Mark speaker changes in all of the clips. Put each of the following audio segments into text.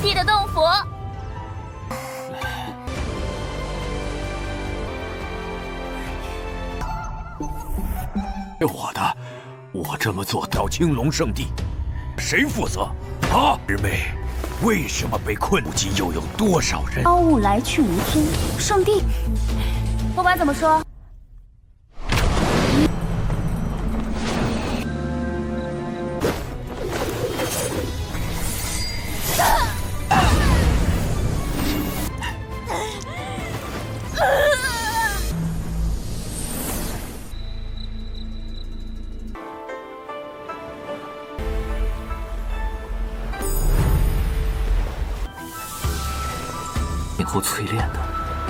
Speaker 1: 地的洞府。
Speaker 2: 我的，我这么做到青龙圣地，谁负责？啊，师妹，为什么被困？如今又有多少人？
Speaker 1: 妖物来去无踪，圣地。不管怎么说。
Speaker 3: 以后淬炼的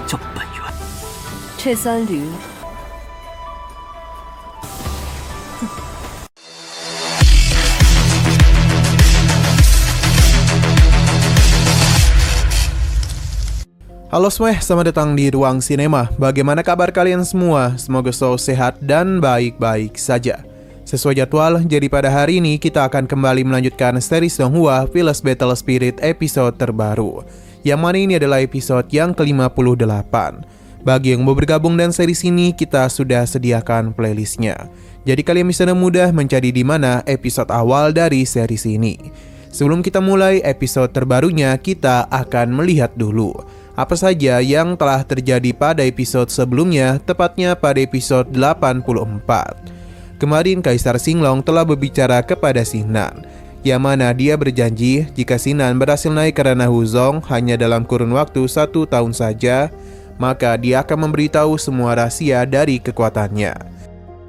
Speaker 3: 叫本源。
Speaker 4: 这三驴，Halo
Speaker 5: semua, selamat datang di Ruang Sinema. Bagaimana kabar kalian semua? Semoga selalu sehat dan baik-baik saja. Sesuai jadwal, jadi pada hari ini kita akan kembali melanjutkan series Donghua Village Battle Spirit episode terbaru, yang mana ini adalah episode yang ke-58. Bagi yang mau bergabung dan series ini, kita sudah sediakan playlistnya. Jadi kalian bisa dengan mudah mencari di mana episode awal dari series ini. Sebelum kita mulai episode terbarunya, kita akan melihat dulu apa saja yang telah terjadi pada episode sebelumnya, tepatnya pada episode 84. Kemarin Kaisar Xinglong telah berbicara kepada Sinan, yang mana dia berjanji jika Sinan berhasil naik ke ranah Huzong hanya dalam kurun waktu 1 tahun saja, maka dia akan memberitahu semua rahasia dari kekuatannya.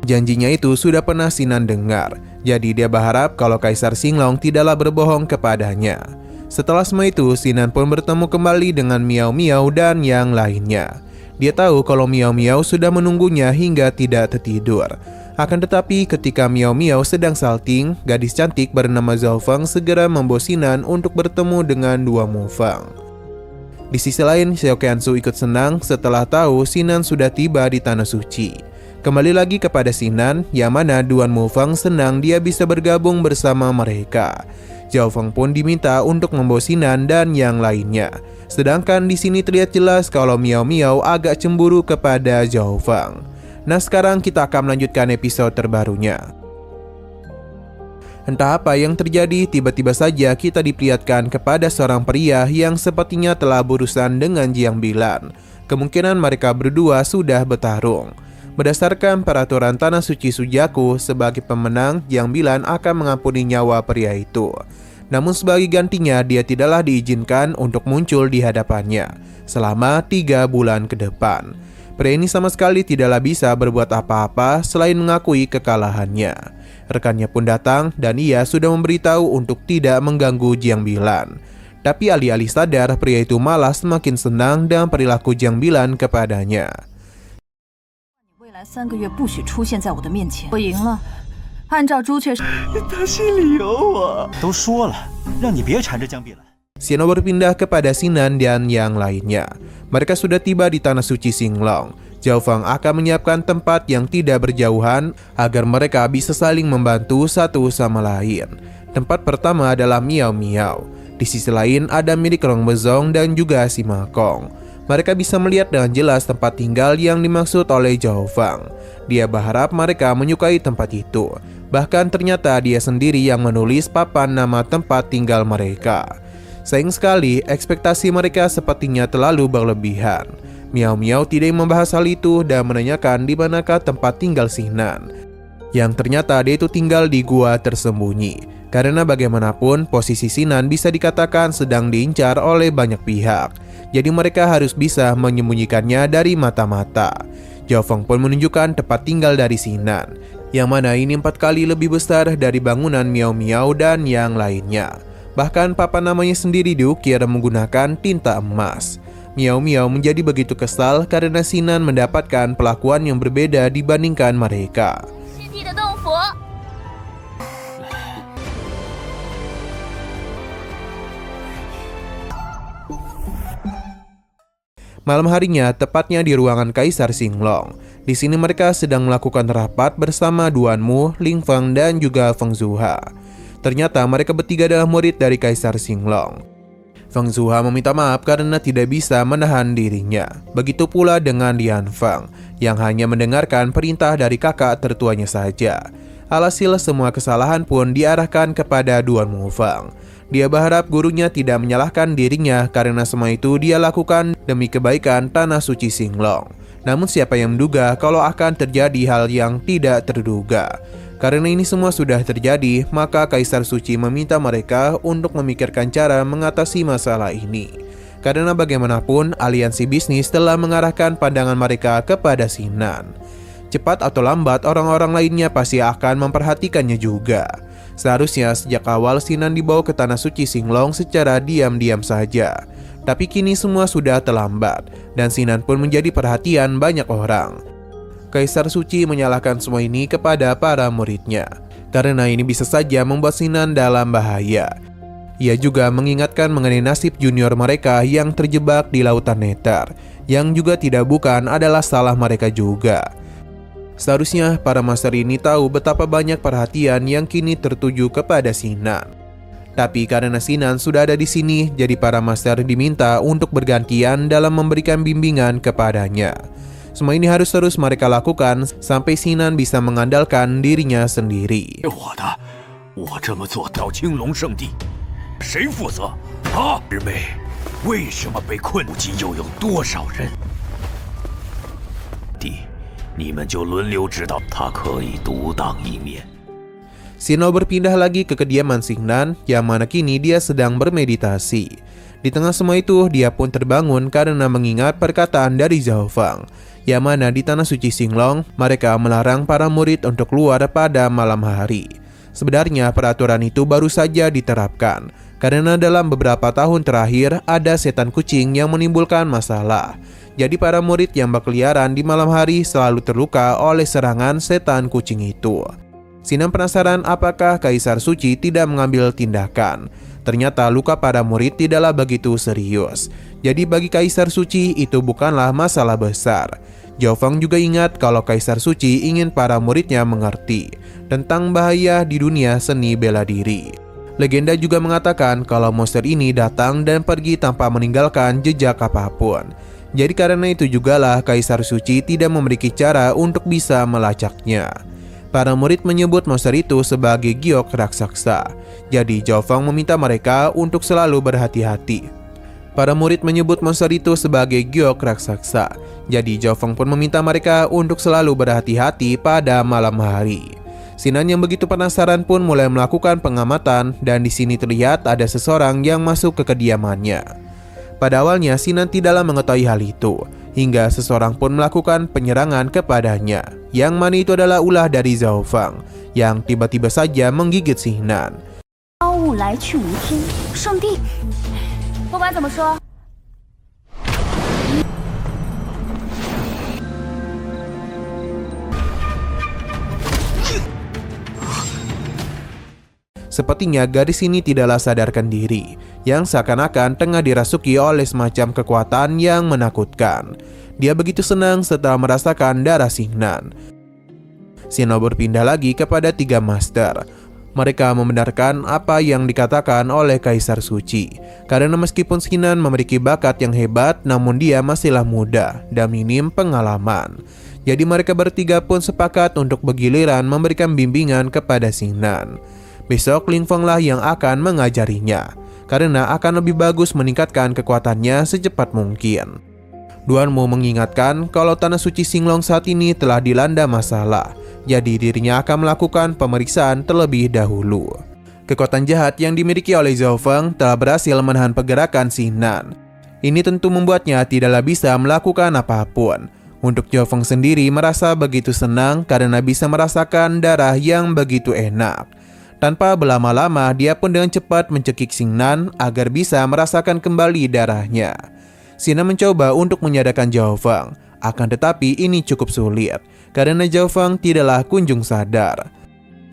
Speaker 5: Janjinya itu sudah pernah Sinan dengar, jadi dia berharap kalau Kaisar Xinglong tidaklah berbohong kepadanya. Setelah semua itu, Sinan pun bertemu kembali dengan Miao Miao dan yang lainnya. Dia tahu kalau Miao Miao sudah menunggunya hingga tidak tertidur. Akan tetapi ketika Miao Miao sedang salting, gadis cantik bernama Zhao Feng segera membawa Sinan untuk bertemu dengan dua Mu Feng. Di sisi lain, Xiao Qianzu ikut senang setelah tahu Sinan sudah tiba di Tanah Suci. Kembali lagi kepada Sinan, yang mana Duan Mu Feng senang dia bisa bergabung bersama mereka. Zhao Feng pun diminta untuk membawa Sinan dan yang lainnya. Sedangkan di sini terlihat jelas kalau Miao Miao agak cemburu kepada Zhao Feng. Nah, sekarang kita akan melanjutkan episode terbarunya. Entah apa yang terjadi, tiba-tiba saja kita diperlihatkan kepada seorang pria yang sepertinya telah berurusan dengan Jiang Bilan. Kemungkinan mereka berdua sudah bertarung. Berdasarkan peraturan Tanah Suci Sujaku, sebagai pemenang, Jiang Bilan akan mengampuni nyawa pria itu. Namun sebagai gantinya, dia tidaklah diizinkan untuk muncul di hadapannya selama 3 bulan ke depan. Pria ini sama sekali tidaklah bisa berbuat apa-apa selain mengakui kekalahannya. Rekannya pun datang dan ia sudah memberitahu untuk tidak mengganggu Jiang Bilan. Tapi alih-alih sadar, pria itu malah semakin senang dengan perilaku Jiang Bilan kepadanya.
Speaker 4: 3个月不许出现在我的面前。我赢了，按照朱雀，
Speaker 3: 他心里有我。都说了，让你别缠着江碧兰。
Speaker 5: Xiano berpindah kepada Sinan dan yang lainnya. Mereka sudah tiba di Tanah Suci Xinglong. Zhao Feng akan menyiapkan tempat yang tidak berjauhan agar mereka bisa saling membantu satu sama lain. Tempat pertama adalah Miao Miao. Di sisi lain ada milik Rong Bezong dan juga Si Ma Kong. Mereka bisa melihat dengan jelas tempat tinggal yang dimaksud oleh Zhao Feng. Dia berharap mereka menyukai tempat itu. Bahkan ternyata dia sendiri yang menulis papan nama tempat tinggal mereka. Sayang sekali, ekspektasi mereka sepertinya terlalu berlebihan. Miao Miao tidak membahas hal itu dan menanyakan di manakah tempat tinggal Sinan. Yang ternyata dia itu tinggal di gua tersembunyi. Karena bagaimanapun, posisi Sinan bisa dikatakan sedang diincar oleh banyak pihak. Jadi mereka harus bisa menyembunyikannya dari mata-mata. Zhao Feng pun menunjukkan tempat tinggal dari Sinan, yang mana ini 4 kali lebih besar dari bangunan Miao Miao dan yang lainnya. Bahkan papan namanya sendiri diukir menggunakan tinta emas. Miao Miao menjadi begitu kesal karena Sinan mendapatkan perlakuan yang berbeda dibandingkan mereka. Malam harinya, tepatnya di ruangan Kaisar Xinglong. Di sini mereka sedang melakukan rapat bersama Duan Mu, Ling Feng, dan juga Feng Zuha. Ternyata mereka bertiga adalah murid dari Kaisar Xinglong. Feng Zuha meminta maaf karena tidak bisa menahan dirinya. Begitu pula dengan Lian Feng yang hanya mendengarkan perintah dari kakak tertuanya saja. Alhasil semua kesalahan pun diarahkan kepada Duan Mufang. Dia berharap gurunya tidak menyalahkan dirinya karena semua itu dia lakukan demi kebaikan tanah suci Xinglong. Namun siapa yang menduga kalau akan terjadi hal yang tidak terduga. Karena ini semua sudah terjadi, maka Kaisar Suci meminta mereka untuk memikirkan cara mengatasi masalah ini. Karena bagaimanapun, aliansi bisnis telah mengarahkan pandangan mereka kepada Sinan. Cepat atau lambat, orang-orang lainnya pasti akan memperhatikannya juga. Seharusnya sejak awal Sinan dibawa ke Tanah Suci Xinglong secara diam-diam saja. Tapi kini semua sudah terlambat, dan Sinan pun menjadi perhatian banyak orang. Kaisar Suci menyalahkan semua ini kepada para muridnya, karena ini bisa saja membuat Sinan dalam bahaya. Ia juga mengingatkan mengenai nasib junior mereka yang terjebak di lautan Nether, yang juga tidak bukan adalah salah mereka juga. Seharusnya para master ini tahu betapa banyak perhatian yang kini tertuju kepada Sinan. Tapi karena Sinan sudah ada di sini, jadi para master diminta untuk bergantian dalam memberikan bimbingan kepadanya. Semua ini harus terus mereka lakukan sampai Sinan bisa mengandalkan dirinya sendiri.
Speaker 2: 我这么做到青龙圣地，谁负责？啊，师妹，为什么被困不及又有多少人？你们就轮流指导，他可以独当一面。
Speaker 5: Sino berpindah lagi ke kediaman Xingnan, yang mana kini dia sedang bermeditasi. Di tengah semua itu, dia pun terbangun karena mengingat perkataan dari Zhao Fang, yang mana di Tanah Suci Xinglong, mereka melarang para murid untuk keluar pada malam hari. Sebenarnya peraturan itu baru saja diterapkan, karena dalam beberapa tahun terakhir ada setan kucing yang menimbulkan masalah. Jadi para murid yang berkeliaran di malam hari selalu terluka oleh serangan setan kucing itu. Sinan penasaran apakah Kaisar Suci tidak mengambil tindakan. Ternyata luka para murid tidaklah begitu serius. Jadi bagi Kaisar Suci itu bukanlah masalah besar. Zhao Feng juga ingat kalau Kaisar Suci ingin para muridnya mengerti tentang bahaya di dunia seni bela diri. Legenda juga mengatakan kalau monster ini datang dan pergi tanpa meninggalkan jejak apapun. Jadi karena itu jugalah Kaisar Suci tidak memiliki cara untuk bisa melacaknya. Para murid menyebut monster itu sebagai giok raksasa. Jadi Zhao Feng meminta mereka untuk selalu berhati-hati. Para murid menyebut monster itu sebagai giok raksasa. Jadi Zhao Feng pun meminta mereka untuk selalu berhati-hati pada malam hari. Sinan yang begitu penasaran pun mulai melakukan pengamatan dan di sini terlihat ada seseorang yang masuk ke kediamannya. Pada awalnya Sinan tidaklah mengetahui hal itu, hingga seseorang pun melakukan penyerangan kepadanya, yang mana itu adalah ulah dari Zhao Feng, yang tiba-tiba saja menggigit Sinan.
Speaker 1: 妖物来去无听，圣地，不管怎么说。
Speaker 5: Sepertinya gadis ini tidaklah sadarkan diri, yang seakan-akan tengah dirasuki oleh semacam kekuatan yang menakutkan. Dia begitu senang setelah merasakan darah Xingnan. Sino berpindah lagi kepada 3 master. Mereka membenarkan apa yang dikatakan oleh Kaisar Suci. Karena meskipun Xingnan memiliki bakat yang hebat, namun dia masihlah muda dan minim pengalaman. Jadi mereka bertiga pun sepakat untuk bergiliran memberikan bimbingan kepada Xingnan. Besok Ling Feng lah yang akan mengajarinya, karena akan lebih bagus meningkatkan kekuatannya secepat mungkin. Duan Mu mengingatkan kalau Tanah Suci Xinglong saat ini telah dilanda masalah, jadi dirinya akan melakukan pemeriksaan terlebih dahulu. Kekuatan jahat yang dimiliki oleh Zhao Feng telah berhasil menahan pergerakan Xingnan. Ini tentu membuatnya tidaklah bisa melakukan apapun. Untuk Zhao Feng sendiri merasa begitu senang karena bisa merasakan darah yang begitu enak. Tanpa berlama-lama, dia pun dengan cepat mencekik Xingnan agar bisa merasakan kembali darahnya. Sinan mencoba untuk menyadarkan Zhao Feng, akan tetapi ini cukup sulit, karena Zhao Feng tidaklah kunjung sadar.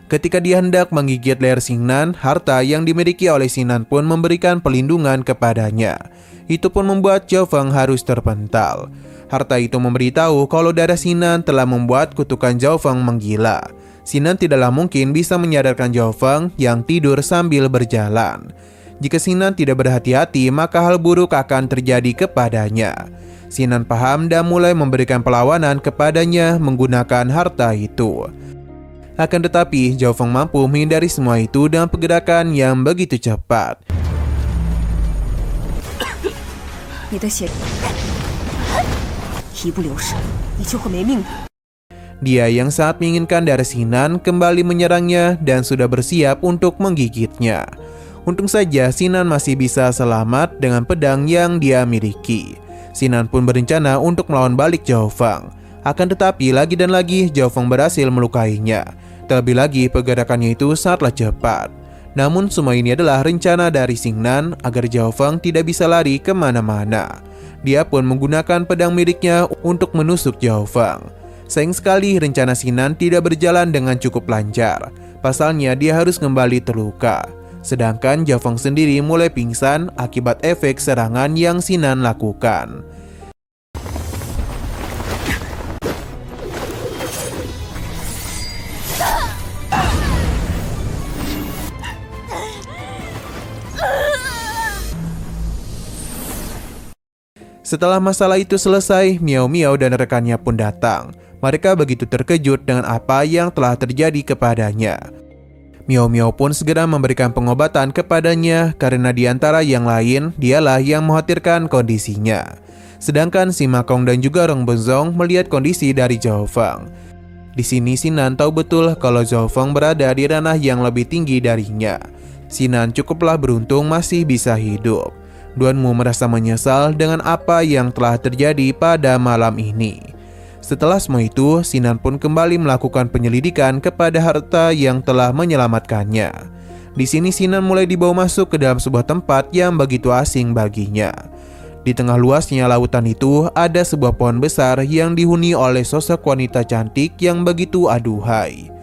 Speaker 5: Ketika dia hendak menggigit leher Xingnan, harta yang dimiliki oleh Sinan pun memberikan perlindungan kepadanya. Itu pun membuat Zhao Feng harus terpental. Harta itu memberitahu kalau darah Sinan telah membuat kutukan Zhao Feng menggila. Sinan tidaklah mungkin bisa menyadarkan Zhao Feng yang tidur sambil berjalan. Jika Sinan tidak berhati-hati, maka hal buruk akan terjadi kepadanya. Sinan paham dan mulai memberikan perlawanan kepadanya menggunakan harta itu. Akan tetapi, Zhao Feng mampu menghindari semua itu dengan pergerakan yang begitu cepat. Dia yang sangat menginginkan darah Sinan kembali menyerangnya dan sudah bersiap untuk menggigitnya. Untung saja Sinan masih bisa selamat dengan pedang yang dia miliki. Sinan pun berencana untuk melawan balik Zhao Feng. Akan tetapi lagi dan lagi Zhao Feng berhasil melukainya. Terlebih lagi pergerakannya itu sangatlah cepat. Namun semua ini adalah rencana dari Xingnan agar Zhao Feng tidak bisa lari kemana-mana. Dia pun menggunakan pedang miliknya untuk menusuk Zhao Feng. Sayang sekali rencana Xingnan tidak berjalan dengan cukup lancar. Pasalnya dia harus kembali terluka. Sedangkan Zhao Feng sendiri mulai pingsan akibat efek serangan yang Xingnan lakukan. Setelah masalah itu selesai, Miao Miao dan rekannya pun datang. Mereka begitu terkejut dengan apa yang telah terjadi kepadanya. Miao Miao pun segera memberikan pengobatan kepadanya karena di antara yang lain, dialah yang mengkhawatirkan kondisinya. Sedangkan si Makong dan juga Rong Benzong melihat kondisi dari Zhao Feng. Di sini Sinan tahu betul kalau Zhao Feng berada di ranah yang lebih tinggi darinya. Sinan cukuplah beruntung masih bisa hidup. Duanmu merasa menyesal dengan apa yang telah terjadi pada malam ini. Setelah semua itu, Sinan pun kembali melakukan penyelidikan kepada harta yang telah menyelamatkannya. Di sini Sinan mulai dibawa masuk ke dalam sebuah tempat yang begitu asing baginya. Di tengah luasnya lautan itu, ada sebuah pohon besar yang dihuni oleh sosok wanita cantik yang begitu aduhai.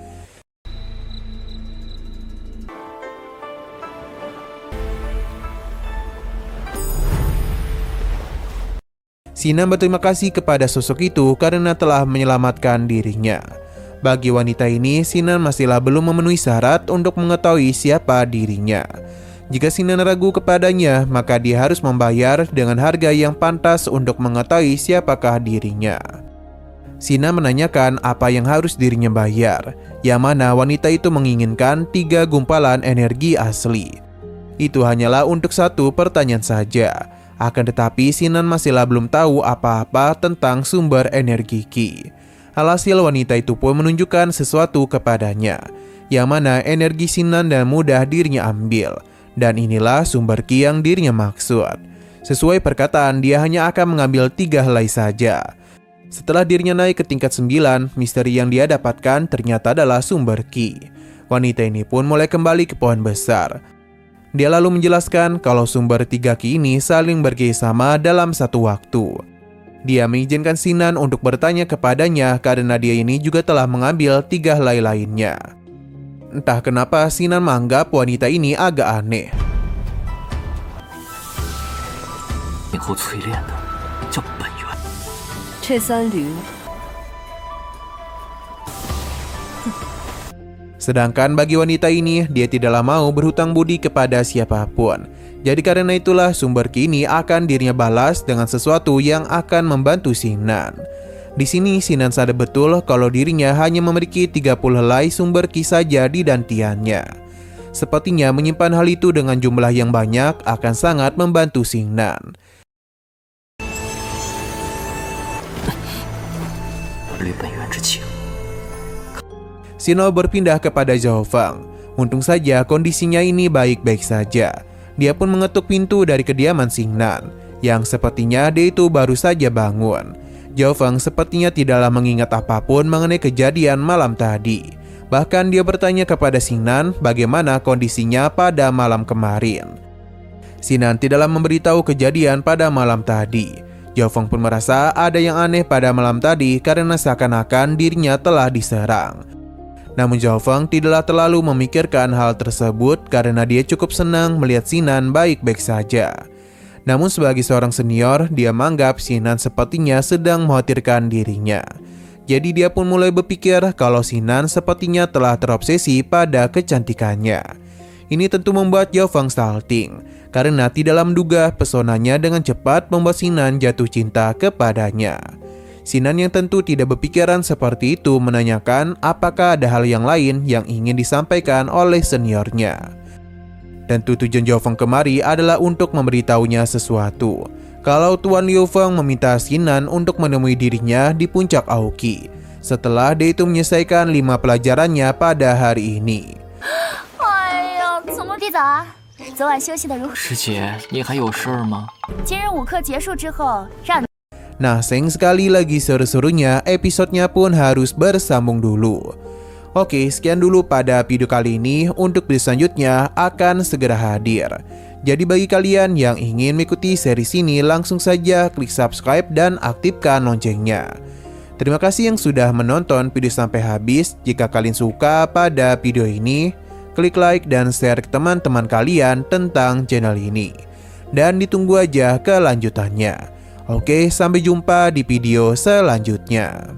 Speaker 5: Sinan berterima kasih kepada sosok itu karena telah menyelamatkan dirinya. Bagi wanita ini, Sinan masihlah belum memenuhi syarat untuk mengetahui siapa dirinya. Jika Sinan ragu kepadanya, maka dia harus membayar dengan harga yang pantas untuk mengetahui siapakah dirinya. Sinan menanyakan apa yang harus dirinya bayar, yang mana wanita itu menginginkan 3 gumpalan energi asli. Itu hanyalah untuk 1 pertanyaan saja. Akan tetapi Sinan masihlah belum tahu apa-apa tentang sumber energi Qi. Alhasil wanita itu pun menunjukkan sesuatu kepadanya, yang mana energi Sinan dan mudah dirinya ambil. Dan inilah sumber Qi yang dirinya maksud. Sesuai perkataan, dia hanya akan mengambil 3 helai saja. Setelah dirinya naik ke tingkat 9, misteri yang dia dapatkan ternyata adalah sumber Qi. Wanita ini pun mulai kembali ke pohon besar. Dia lalu menjelaskan kalau sumber 3 Qi ini saling bekerjasama dalam satu waktu. Dia mengizinkan Sinan untuk bertanya kepadanya karena dia ini juga telah mengambil 3 helai lainnya. Entah kenapa Sinan menganggap wanita ini agak aneh. Sedangkan bagi wanita ini, dia tidaklah mau berhutang budi kepada siapapun. Jadi karena itulah sumber Qi ini akan dirinya balas dengan sesuatu yang akan membantu Sinan. Di sini Sinan sadar betul kalau dirinya hanya memiliki 30 helai sumber Qi saja di dantiannya. Sepertinya menyimpan hal itu dengan jumlah yang banyak akan sangat membantu Sinan. Sino berpindah kepada Zhao Feng. Untung saja kondisinya ini baik-baik saja. Dia pun mengetuk pintu dari kediaman Xingnan, yang sepertinya dia itu baru saja bangun. Zhao Feng sepertinya tidaklah mengingat apapun mengenai kejadian malam tadi. Bahkan dia bertanya kepada Xingnan bagaimana kondisinya pada malam kemarin. Xingnan tidaklah memberitahu kejadian pada malam tadi. Zhao Feng pun merasa ada yang aneh pada malam tadi karena seakan-akan dirinya telah diserang. Namun Zhao Feng tidaklah terlalu memikirkan hal tersebut karena dia cukup senang melihat Sinan baik-baik saja. Namun sebagai seorang senior, dia menganggap Sinan sepertinya sedang mengkhawatirkan dirinya. Jadi dia pun mulai berpikir kalau Sinan sepertinya telah terobsesi pada kecantikannya. Ini tentu membuat Yao Feng salting, karena tidak menduga pesonanya dengan cepat membuat Sinan jatuh cinta kepadanya. Sinan yang tentu tidak berpikiran seperti itu menanyakan apakah ada hal yang lain yang ingin disampaikan oleh seniornya. Tentu tujuan Yao Feng kemari adalah untuk memberitahunya sesuatu. Kalau Tuan Liu Feng meminta Sinan untuk menemui dirinya di puncak Aoki setelah dia itu menyelesaikan 5 pelajarannya pada hari ini.
Speaker 1: 哎呀，怎么地早？昨晚休息的如何？
Speaker 6: 师姐，你还有事儿吗？
Speaker 1: 今日5课结束之后，让你
Speaker 5: Nah, sayang sekali lagi seru-serunya, episodenya pun harus bersambung dulu. Oke, sekian dulu pada video kali ini. Untuk video selanjutnya akan segera hadir. Jadi bagi kalian yang ingin mengikuti series ini, langsung saja klik subscribe dan aktifkan loncengnya. Terima kasih yang sudah menonton video sampai habis. Jika kalian suka pada video ini, klik like dan share ke teman-teman kalian tentang channel ini. Dan ditunggu aja kelanjutannya. Oke, sampai jumpa di video selanjutnya.